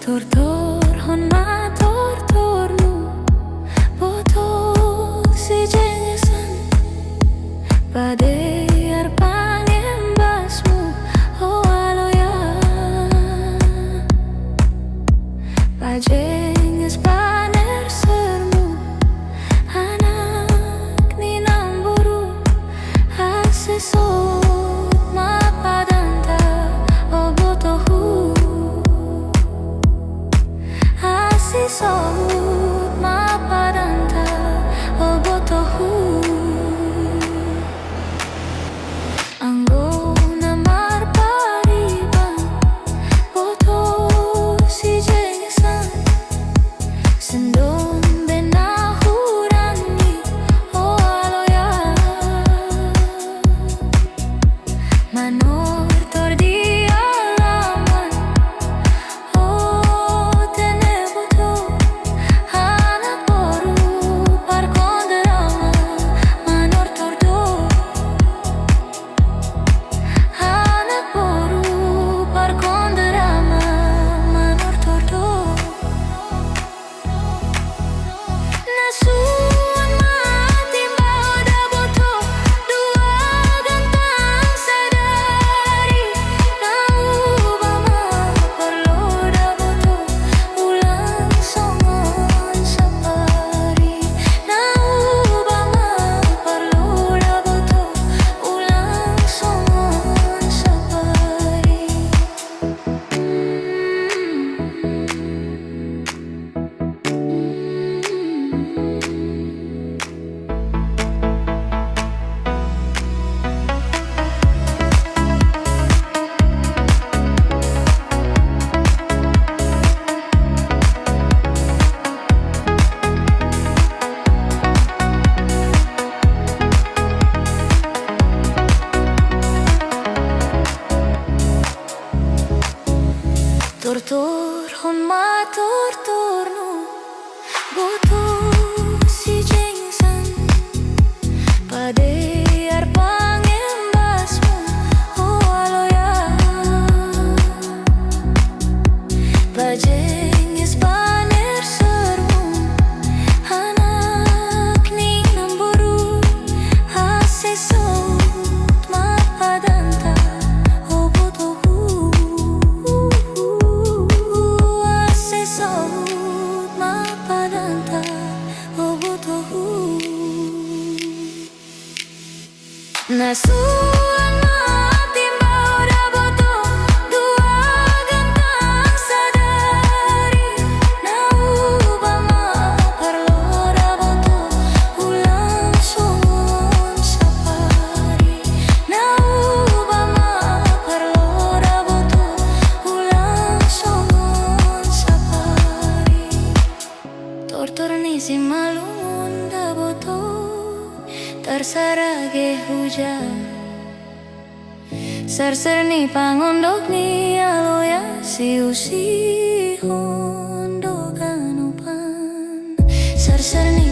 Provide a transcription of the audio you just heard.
Tortor hon ma tortornu botol si jengesan pade arpang embasmu oh aloya pajenges paner sermu anak ni namburu asesot ma padanta oh botohu Sisot ma padanta o botohu Anggo na marpariban boto si jengesan Sendon benahurani o aloya Manor tordi alaman Tortor hon ma tortornu boto si jengesan pade arpang embasmu oh aloya pajenges paner sermu anak ni namburu asesot ma padanta oh botohu Sisot ma padanta o botohu Nasuan ma timbau da boto dua gantang sadari Nauba ma parlo da boto ulang songon sapari Nauba ma parlo da boto ulang songon sapari Tortor ni si malungun da boto Tersarage hujan Ser-ser ni pangondok ni aloya si hondo kanupan Ser-ser ni